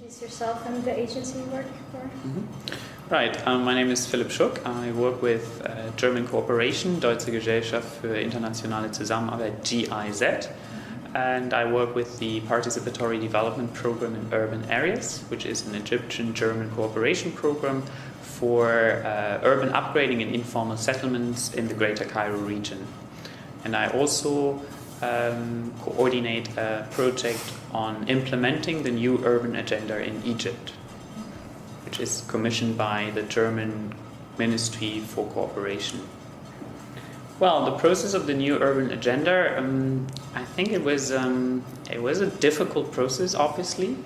introduce yourself and the agency you work for. Right, my name is Philipp Schuck. I work with German Cooperation, Deutsche Gesellschaft für internationale Zusammenarbeit, GIZ, and I work with the Participatory Development Program in Urban Areas, which is an Egyptian-German cooperation program for urban upgrading and informal settlements in the Greater Cairo region. And I also coordinate a project on implementing the new urban agenda in Egypt, which is commissioned by the German Ministry for Cooperation. Well, the process of the new urban agenda, I think it was a difficult process, obviously,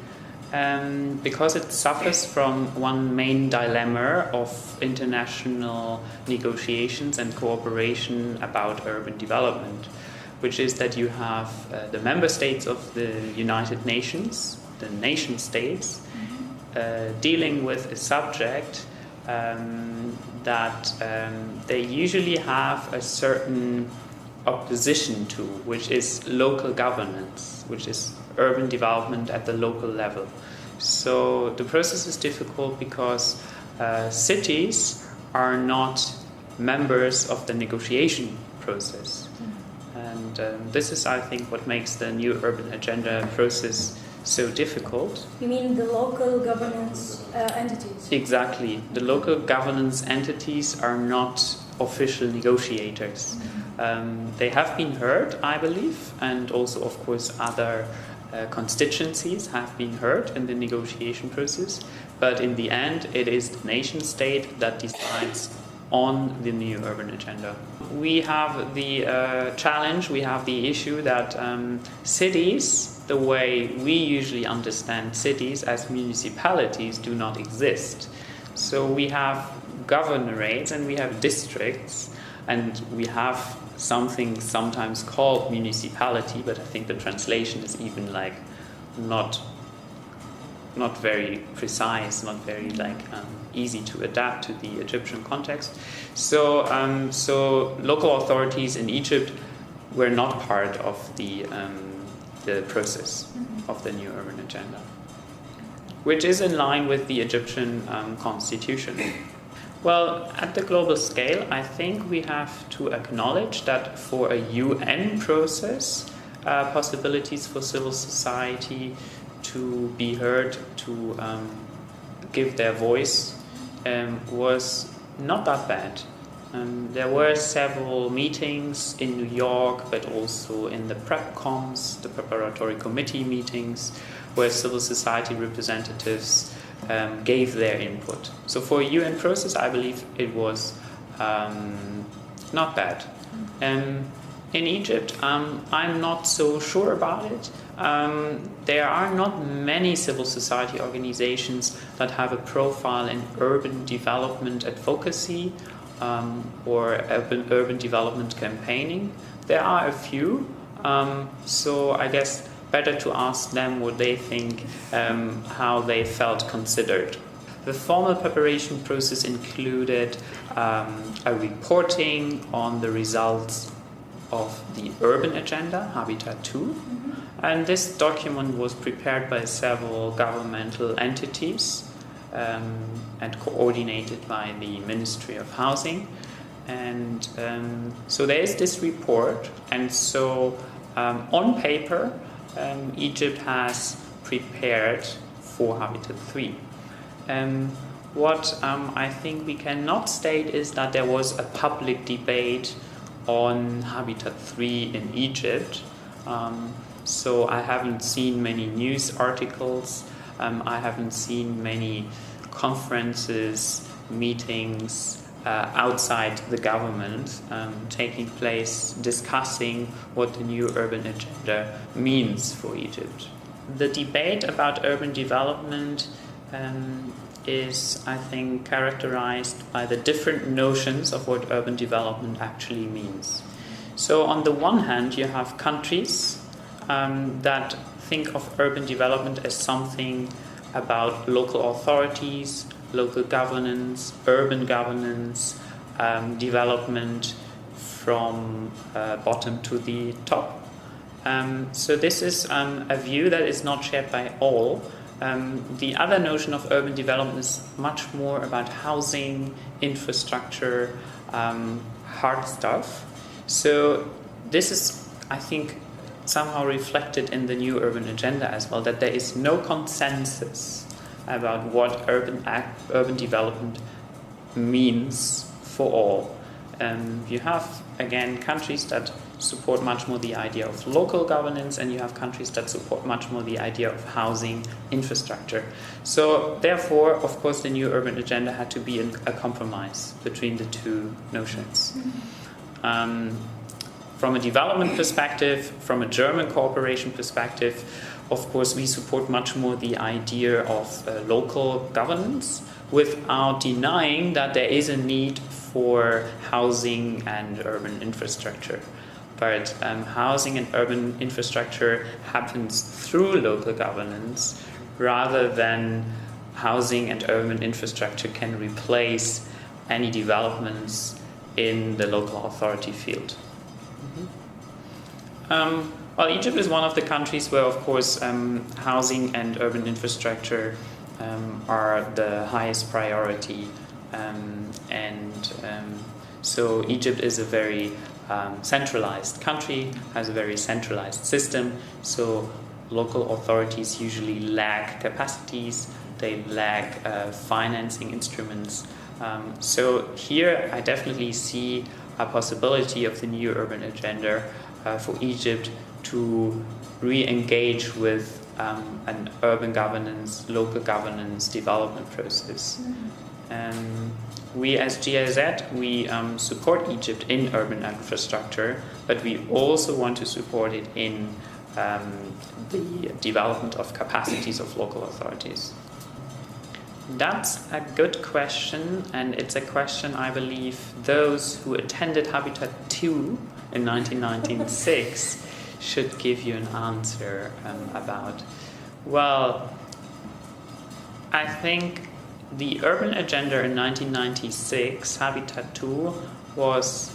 because it suffers from one main dilemma of international negotiations and cooperation about urban development, which is that you have the member states of the United Nations, the nation states, dealing with a subject that they usually have a certain opposition to, which is local governance, which is urban development at the local level. So the process is difficult because cities are not members of the negotiation process. And this is, I think, what makes the new urban agenda process so difficult. You mean the local governance entities? Exactly. The local governance entities are not official negotiators. They have been heard, I believe, and also, of course, other constituencies have been heard in the negotiation process. But in the end, it is the nation state that decides on the new urban agenda. We have the challenge, we have the issue that cities, the way we usually understand cities as municipalities, do not exist. So we have governorates and we have districts, and we have something sometimes called municipality, but I think the translation is even like not very precise, not very easy to adapt to the Egyptian context. So local authorities in Egypt were not part of the process of the new urban agenda, which is in line with the Egyptian constitution. Well, at the global scale, I think we have to acknowledge that for a UN process, possibilities for civil society to be heard, to give their voice, was not that bad. There were several meetings in New York, but also in the PrepComs, the preparatory committee meetings, where civil society representatives gave their input. So for a UN process, I believe it was not bad. In Egypt, I'm not so sure about it. There are not many civil society organizations that have a profile in urban development advocacy or urban development campaigning. There are a few, so I guess better to ask them what they think, how they felt considered. The formal preparation process included a reporting on the results of the urban agenda, Habitat 2. And this document was prepared by several governmental entities and coordinated by the Ministry of Housing. And so there is this report. And so on paper, Egypt has prepared for Habitat 3. What I think we cannot state is that there was a public debate on Habitat 3 in Egypt. So I haven't seen many news articles, I haven't seen many conferences, meetings outside the government taking place discussing what the new urban agenda means for Egypt. The debate about urban development is, I think, characterized by the different notions of what urban development actually means. So on the one hand, you have countries that think of urban development as something about local authorities, local governance, urban governance, development from bottom to the top. So this is a view that is not shared by all. The other notion of urban development is much more about housing, infrastructure, hard stuff. So this is, I think, somehow reflected in the new urban agenda as well, that there is no consensus about what urban development means for all. You have, again, countries that support much more the idea of local governance, and you have countries that support much more the idea of housing infrastructure. So therefore, of course, the new urban agenda had to be a compromise between the two notions. From a development perspective, from a German cooperation perspective, of course, we support much more the idea of local governance, without denying that there is a need for housing and urban infrastructure. But housing and urban infrastructure happens through local governance, rather than housing and urban infrastructure can replace any developments in the local authority field. Well, Egypt is one of the countries where, of course, housing and urban infrastructure are the highest priority, so Egypt is a very centralized country, has a very centralized system, so local authorities usually lack capacities, they lack financing instruments. So here I definitely see a possibility of the new urban agenda for Egypt to re-engage with an urban governance, local governance development process. We as GIZ, we support Egypt in urban infrastructure, but we also want to support it in the development of capacities of local authorities. That's a good question, and it's a question I believe those who attended Habitat 2 in 1996 should give you an answer about. Well, I think the urban agenda in 1996, Habitat 2, was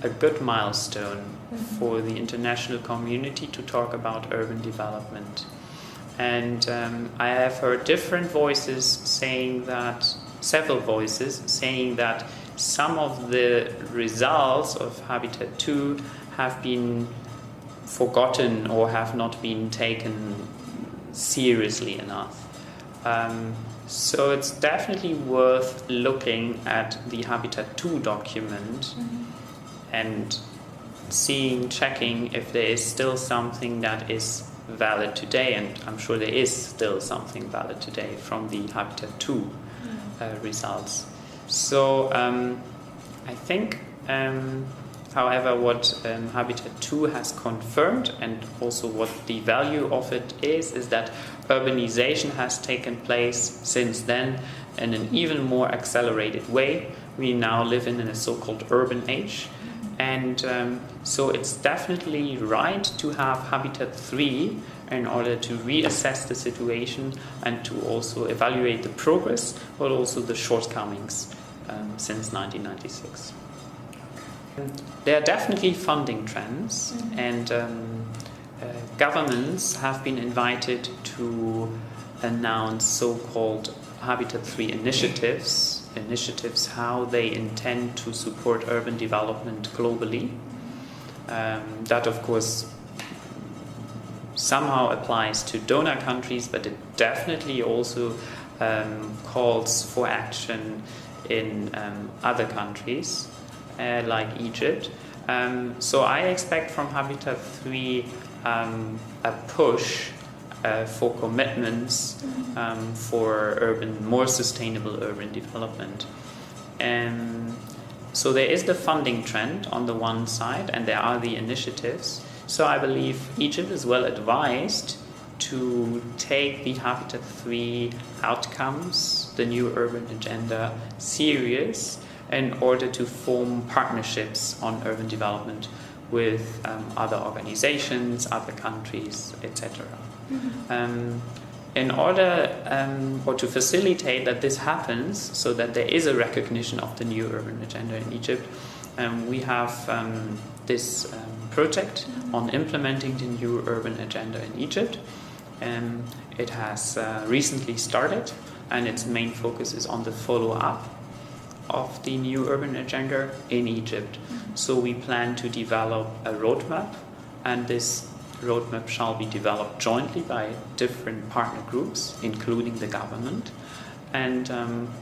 a good milestone for the international community to talk about urban development. And I have heard different voices saying that, several voices saying that some of the results of Habitat 2 have been forgotten or have not been taken seriously enough. So it's definitely worth looking at the Habitat 2 document and checking if there is still something that is valid today, and I'm sure there is still something valid today from the Habitat 2 results. So I think, however, what Habitat 2 has confirmed, and also what the value of it is that urbanization has taken place since then in an even more accelerated way. We now live in a so-called urban age. And so it's definitely right to have Habitat 3 in order to reassess the situation and to also evaluate the progress, but also the shortcomings since 1996. There are definitely funding trends, and governments have been invited to announce so-called Habitat 3 initiatives how they intend to support urban development globally. That, of course, somehow applies to donor countries, but it definitely also calls for action in other countries, like Egypt. So I expect from Habitat 3 a push for commitments for more sustainable urban development. So there is the funding trend on the one side, and there are the initiatives. So I believe Egypt is well advised to take the Habitat 3 outcomes, the new urban agenda, serious in order to form partnerships on urban development with other organizations, other countries, etc. In order or to facilitate that this happens, so that there is a recognition of the new urban agenda in Egypt, we have this project on implementing the new urban agenda in Egypt. It has recently started, and its main focus is on the follow-up of the new urban agenda in Egypt. So we plan to develop a roadmap, and this roadmap shall be developed jointly by different partner groups, including the government. And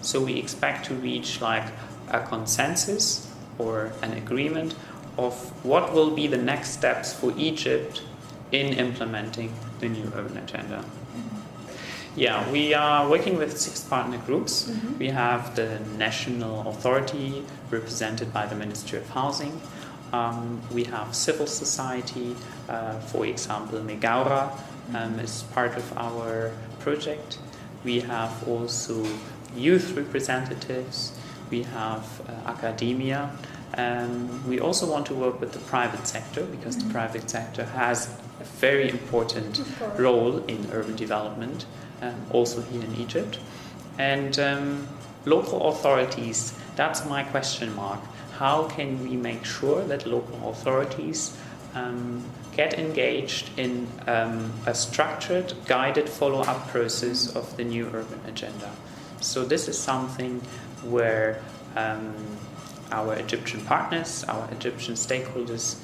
so we expect to reach like a consensus or an agreement of what will be the next steps for Egypt in implementing the new urban agenda. Yeah, we are working with 6 partner groups. We have the national authority represented by the Ministry of Housing. We have civil society, for example, Megaura is part of our project. We have also youth representatives. We have academia. We also want to work with the private sector, because the private sector has a very important role in urban development, also here in Egypt. And local authorities, that's my question mark. How can we make sure that local authorities get engaged in a structured, guided follow-up process of the new urban agenda? So this is something where our Egyptian partners, our Egyptian stakeholders,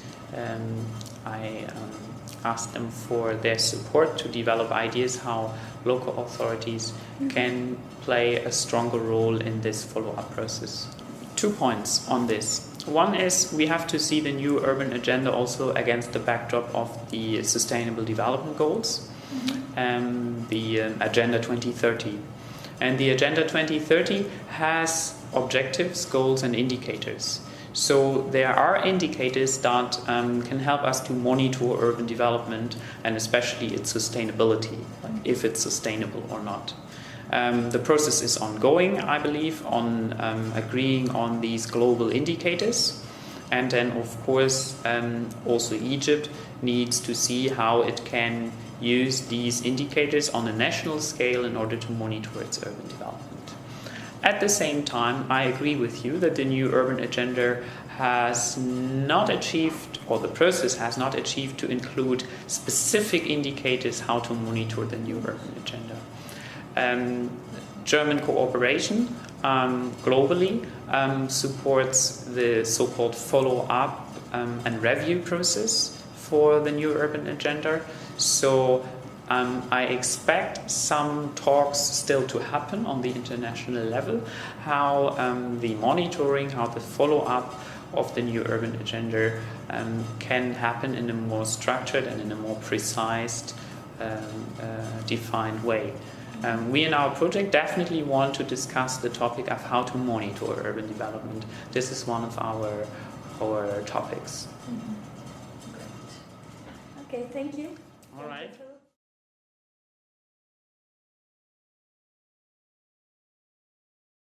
I asked them for their support to develop ideas how local authorities can play a stronger role in this follow-up process. 2 points on this. One is we have to see the new urban agenda also against the backdrop of the Sustainable Development Goals, the Agenda 2030. And the Agenda 2030 has objectives, goals, and indicators. So there are indicators that can help us to monitor urban development and especially its sustainability, if it's sustainable or not. The process is ongoing, I believe, on agreeing on these global indicators. And then, of course, also Egypt needs to see how it can use these indicators on a national scale in order to monitor its urban development. At the same time, I agree with you that the new urban agenda has not achieved, or the process has not achieved, to include specific indicators how to monitor the new urban agenda. German cooperation globally supports the so-called follow-up and review process for the new urban agenda. So I expect some talks still to happen on the international level, how the monitoring, how the follow-up of the new urban agenda can happen in a more structured and in a more precise, defined way. We in our project definitely want to discuss the topic of how to monitor urban development. This is one of our topics. Great. Okay, thank you. All right.